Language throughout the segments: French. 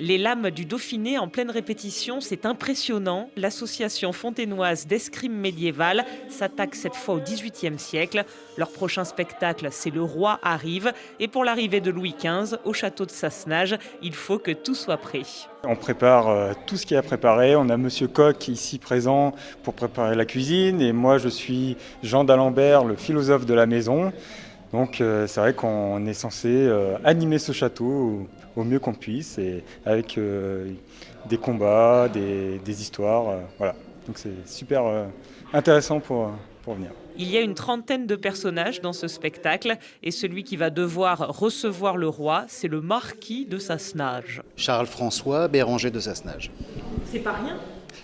Les lames du Dauphiné en pleine répétition, c'est impressionnant. L'association fontainoise d'escrime médiévale s'attaque cette fois au XVIIIe siècle. Leur prochain spectacle, c'est Le Roi arrive. Et pour l'arrivée de Louis XV au château de Sassenage, il faut que tout soit prêt. On prépare tout ce qu'il y a à préparer. On a Monsieur Coq ici présent pour préparer la cuisine. Et moi, je suis Jean d'Alembert, le philosophe de la maison. Donc c'est vrai qu'on est censé animer ce château au mieux qu'on puisse, et avec des combats, des histoires. Voilà. Donc c'est super intéressant pour venir. Il y a une trentaine de personnages dans ce spectacle et celui qui va devoir recevoir le roi, c'est le marquis de Sassenage. Charles-François Béranger de Sassenage. C'est pas rien.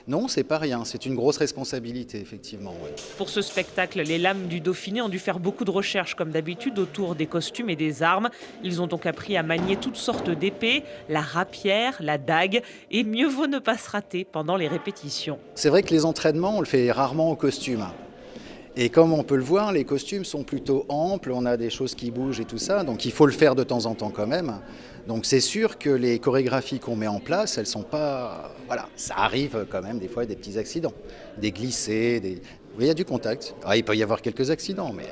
Non, c'est pas rien, c'est une grosse responsabilité, effectivement. Oui. Pour ce spectacle, les lames du Dauphiné ont dû faire beaucoup de recherches, comme d'habitude, autour des costumes et des armes. Ils ont donc appris à manier toutes sortes d'épées, la rapière, la dague, et mieux vaut ne pas se rater pendant les répétitions. C'est vrai que les entraînements, on le fait rarement au costume. Et comme on peut le voir, les costumes sont plutôt amples, on a des choses qui bougent et tout ça, donc il faut le faire de temps en temps quand même. Donc c'est sûr que les chorégraphies qu'on met en place, elles sont pas... Voilà, ça arrive quand même des fois des petits accidents, des glissés, des... Oui, il y a du contact. Ah, il peut y avoir quelques accidents, mais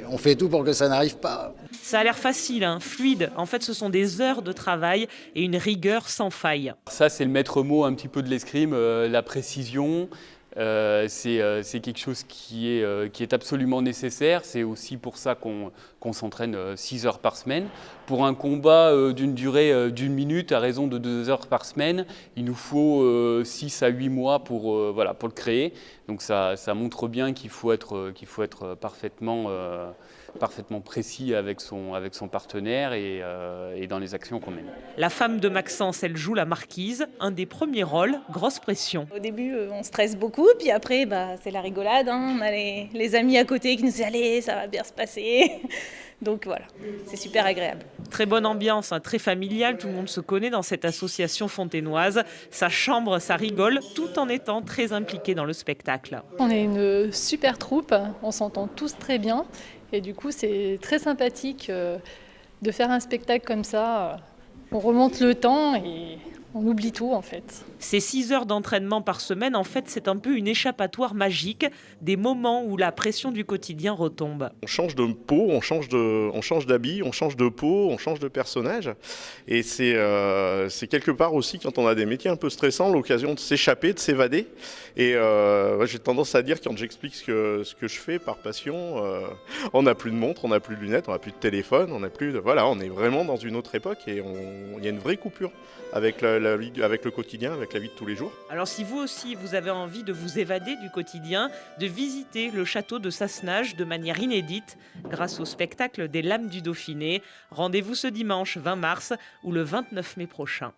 on fait tout pour que ça n'arrive pas. Ça a l'air facile, hein, fluide. En fait, ce sont des heures de travail et une rigueur sans faille. Ça, c'est le maître mot un petit peu de l'escrime, la précision. C'est quelque chose qui est absolument nécessaire. C'est aussi pour ça qu'on s'entraîne 6 heures par semaine. Pour un combat d'une durée d'1 minute à raison de 2 heures par semaine, il nous faut 6 à 8 mois pour le créer. Donc ça montre bien qu'il faut être parfaitement précis avec son partenaire et dans les actions qu'on mène. La femme de Maxence, elle joue la marquise, un des premiers rôles, grosse pression. Au début, on stresse beaucoup, puis après, c'est la rigolade. Hein. On a les amis à côté qui nous disent « Allez, ça va bien se passer ». Donc voilà, c'est super agréable. Très bonne ambiance, hein, très familiale, tout le monde se connaît dans cette association fontainoise. Ça chambre, ça rigole, tout en étant très impliqué dans le spectacle. On est une super troupe, on s'entend tous très bien. Et du coup, c'est très sympathique de faire un spectacle comme ça. On remonte le temps et on oublie tout en fait. Ces 6 heures d'entraînement par semaine, en fait, c'est un peu une échappatoire magique, des moments où la pression du quotidien retombe. On change de peau, on change d'habit, on change de peau, on change de personnage. Et c'est quelque part aussi, quand on a des métiers un peu stressants, l'occasion de s'échapper, de s'évader. Et j'ai tendance à dire, quand j'explique ce que je fais par passion, on n'a plus de montre, on n'a plus de lunettes, on n'a plus de téléphone, on n'a plus de... Voilà, on est vraiment dans une autre époque et il y a une vraie coupure avec avec le quotidien, avec la vie de tous les jours. Alors si vous aussi, vous avez envie de vous évader du quotidien, de visiter le château de Sassenage de manière inédite, grâce au spectacle des Lames du Dauphiné, rendez-vous ce dimanche 20 mars ou le 29 mai prochain.